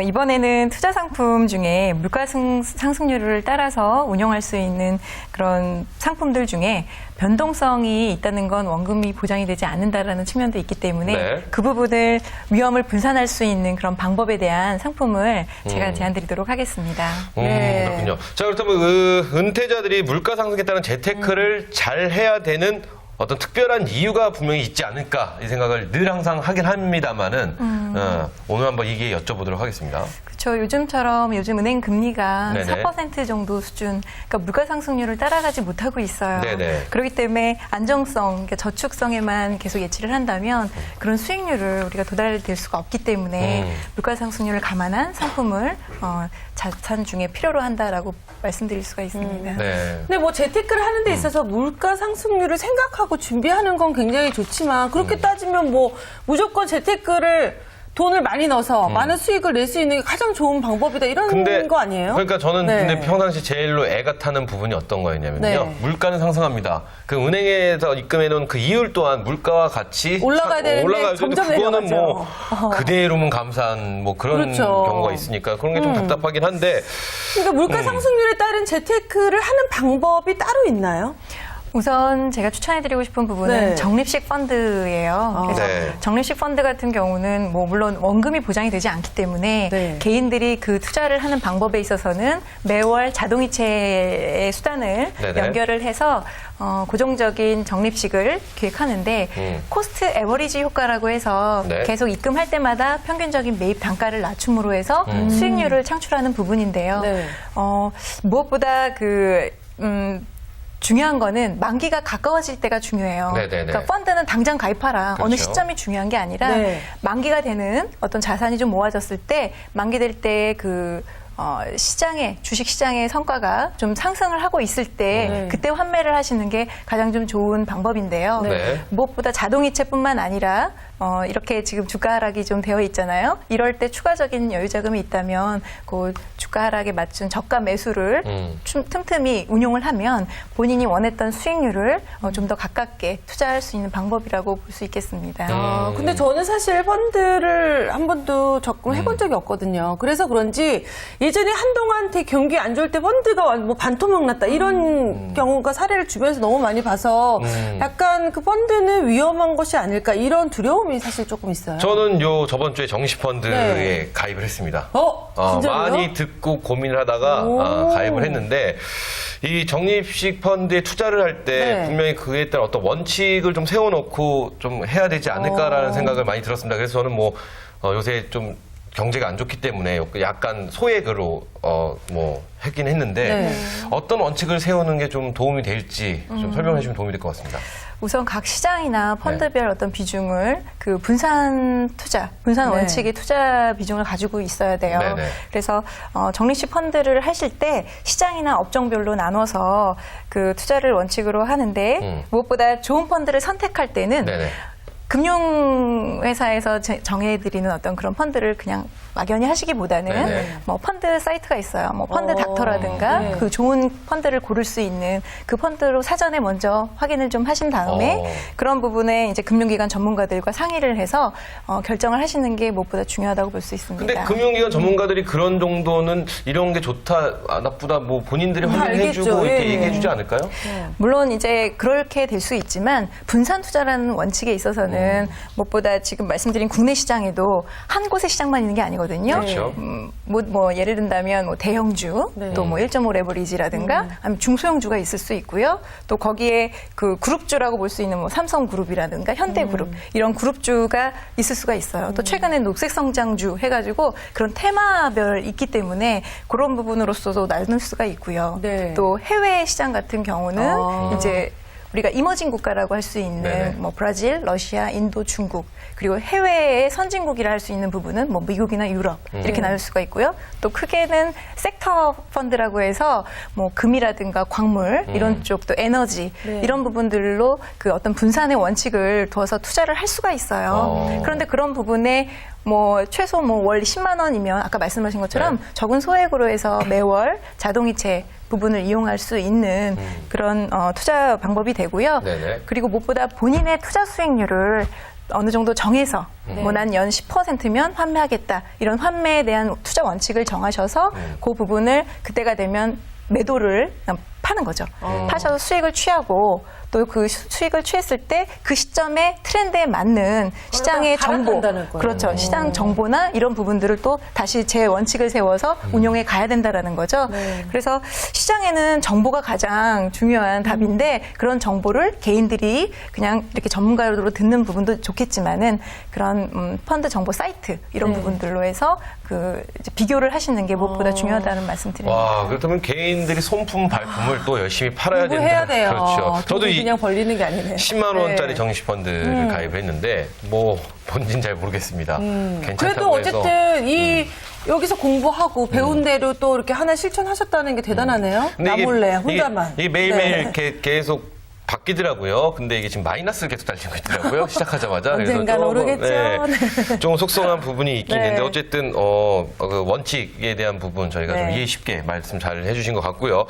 이번에는 투자 상품 중에 물가 상승률을 따라서 운영할 수 있는 그런 상품들 중에 변동성이 있다는 건 원금이 보장이 되지 않는다라는 측면도 있기 때문에 네. 그 부분을 위험을 분산할 수 있는 그런 방법에 대한 상품을 제가 제안드리도록 하겠습니다. 그렇군요. 자, 그렇다면 그 은퇴자들이 물가 상승에 따른 재테크를 잘 해야 되는 어떤 특별한 이유가 분명히 있지 않을까 이 생각을 늘 항상 하긴 합니다만은 오늘 한번 이게 여쭤보도록 하겠습니다. 그렇죠. 요즘처럼 요즘 은행 금리가 네네. 4% 정도 수준, 그러니까 물가 상승률을 따라가지 못하고 있어요. 네네. 그렇기 때문에 안정성, 그러니까 저축성에만 계속 예치를 한다면 그런 수익률을 우리가 도달될 수가 없기 때문에 물가 상승률을 감안한 상품을 자산 중에 필요로 한다라고 말씀드릴 수가 있습니다. 네. 근데 뭐 재테크를 하는 데 있어서 물가 상승률을 생각하고 준비하는 건 굉장히 좋지만 그렇게 따지면 뭐 무조건 재테크를 돈을 많이 넣어서 많은 수익을 낼 수 있는 게 가장 좋은 방법이다 이런 거 아니에요? 그러니까 저는 네. 근데 평상시 제일로 애가 타는 부분이 어떤 거였냐면요. 네. 물가는 상승합니다. 그 은행에서 입금해놓은 그 이율 또한 물가와 같이 올라가야 되는데 점점 그거는 내려가죠. 뭐 그대로면 감사한 뭐 그런 그렇죠. 경우가 있으니까 그런 게 좀 답답하긴 한데. 그러니까 물가 상승률에 따른 재테크를 하는 방법이 따로 있나요? 우선 제가 추천해드리고 싶은 부분은 네. 적립식 펀드예요. 그래서 네. 적립식 펀드 같은 경우는 뭐 물론 원금이 보장이 되지 않기 때문에 네. 개인들이 그 투자를 하는 방법에 있어서는 매월 자동이체의 수단을 네네. 연결을 해서 고정적인 적립식을 기획하는데 코스트 에버리지 효과라고 해서 네. 계속 입금할 때마다 평균적인 매입 단가를 낮춤으로 해서 수익률을 창출하는 부분인데요. 네. 무엇보다 중요한 거는 만기가 가까워질 때가 중요해요. 네네네. 그러니까 펀드는 당장 가입하라. 그렇죠. 어느 시점이 중요한 게 아니라 네. 만기가 되는 어떤 자산이 좀 모아졌을 때 만기될 때 주식 시장의 성과가 좀 상승을 하고 있을 때 네. 그때 환매를 하시는 게 가장 좀 좋은 방법인데요. 네. 무엇보다 자동이체뿐만 아니라 이렇게 지금 주가 하락이 좀 되어 있잖아요. 이럴 때 추가적인 여유 자금이 있다면 그 주가 하락에 맞춘 저가 매수를 틈틈이 운용을 하면 본인이 원했던 수익률을 좀 더 가깝게 투자할 수 있는 방법이라고 볼 수 있겠습니다. 근데 저는 사실 펀드를 한 번도 접근해 본 적이 없거든요. 그래서 그런지 예전에 한동안 되게 경기 안 좋을 때 펀드가 뭐 반토막 났다 이런 경우가 사례를 주변에서 너무 많이 봐서 약간 그 펀드는 위험한 것이 아닐까 이런 두려움이 사실 조금 있어요. 저는 저번 주에 정시펀드에 네. 가입을 했습니다. 진짜로요? 많이 듣고 고민을 하다가 가입을 했는데 이 적립식 펀드에 투자를 할 때 네. 분명히 그에 따른 어떤 원칙을 좀 세워놓고 좀 해야 되지 않을까라는 생각을 많이 들었습니다. 그래서 저는 뭐 요새 좀 경제가 안 좋기 때문에 약간 소액으로 했긴 했는데 네. 어떤 원칙을 세우는 게 좀 도움이 될지 좀 설명해 주시면 도움이 될 것 같습니다. 우선 각 시장이나 펀드별 어떤 비중을 분산 네. 원칙의 투자 비중을 가지고 있어야 돼요. 네네. 그래서 적립식 펀드를 하실 때 시장이나 업종별로 나눠서 그 투자를 원칙으로 하는데 무엇보다 좋은 펀드를 선택할 때는 네네. 금융회사에서 정해드리는 어떤 그런 펀드를 그냥 막연히 하시기보다는 네네. 뭐 펀드 사이트가 있어요. 뭐 펀드 닥터라든가 네. 그 좋은 펀드를 고를 수 있는 그 펀드로 사전에 먼저 확인을 좀 하신 다음에 그런 부분에 이제 금융기관 전문가들과 상의를 해서 결정을 하시는 게 무엇보다 중요하다고 볼 수 있습니다. 근데 금융기관 전문가들이 그런 정도는 이런 게 좋다, 나쁘다, 뭐 본인들이 확인해주고 알겠죠. 이렇게 예. 얘기해주지 않을까요? 물론 이제 그렇게 될 수 있지만 분산 투자라는 원칙에 있어서는 무엇보다 지금 말씀드린 국내 시장에도 한 곳의 시장만 있는 게 아니거든요. 그렇죠. 뭐 예를 든다면 뭐 대형주, 네. 또 뭐 1.5 레버리지라든가 아니면 중소형주가 있을 수 있고요. 또 거기에 그 그룹주라고 볼 수 있는 뭐 삼성그룹이라든가 현대그룹 이런 그룹주가 있을 수가 있어요. 또 최근에 녹색성장주 해가지고 그런 테마별 있기 때문에 그런 부분으로서도 나눌 수가 있고요. 네. 또 해외 시장 같은 경우는 이제 우리가 이머징 국가라고 할 수 있는 네네. 뭐 브라질, 러시아, 인도, 중국 그리고 해외의 선진국이라 할 수 있는 부분은 뭐 미국이나 유럽 이렇게 나눌 수가 있고요. 또 크게는 섹터 펀드라고 해서 뭐 금이라든가 광물 이런 쪽 또 에너지 네. 이런 부분들로 그 어떤 분산의 원칙을 두어서 투자를 할 수가 있어요. 그런데 그런 부분에 뭐 최소 뭐 월 10만 원이면 아까 말씀하신 것처럼 적은 소액으로 해서 매월 자동이체 부분을 이용할 수 있는 그런 투자 방법이 되고요. 네네. 그리고 무엇보다 본인의 투자 수익률을 어느 정도 정해서 뭐 난 연 10%면 환매하겠다 이런 환매에 대한 투자 원칙을 정하셔서 그 부분을 그때가 되면 매도를 파는 거죠. 파셔서 수익을 취하고 또 그 수익을 취했을 때 그 시점에 트렌드에 맞는 시장의 정보, 하락한다는 거예요. 그렇죠. 시장 정보나 이런 부분들을 또 다시 제 원칙을 세워서 운용해 가야 된다라는 거죠. 그래서 시장에는 정보가 가장 중요한 답인데 그런 정보를 개인들이 그냥 이렇게 전문가로 듣는 부분도 좋겠지만은 그런 펀드 정보 사이트 이런 부분들로 해서 그 이제 비교를 하시는 게 무엇보다 중요하다는 말씀드립니다. 와, 그렇다면 개인들이 손품 발품을 또 열심히 팔아야 된다. 공부해야 돼요. 그렇죠. 저도 돈이 그냥 벌리는 게 아니네요. 10만 원짜리 네. 정시펀드를 가입했는데 뭐 뭔진 잘 모르겠습니다. 그래도 괜찮다고 해서 어쨌든 여기서 공부하고 배운 대로 또 이렇게 하나 실천하셨다는 게 대단하네요. 나 몰래 혼자만. 이게 매일매일 네. 이렇게 계속 바뀌더라고요. 근데 이게 지금 마이너스를 계속 달리고 있더라고요. 시작하자마자. 언젠간 오르겠죠. 네, 좀 속상한 부분이 있긴 네. 있는데 어쨌든 그 원칙에 대한 부분 저희가 좀 네. 이해 쉽게 말씀 잘 해주신 것 같고요.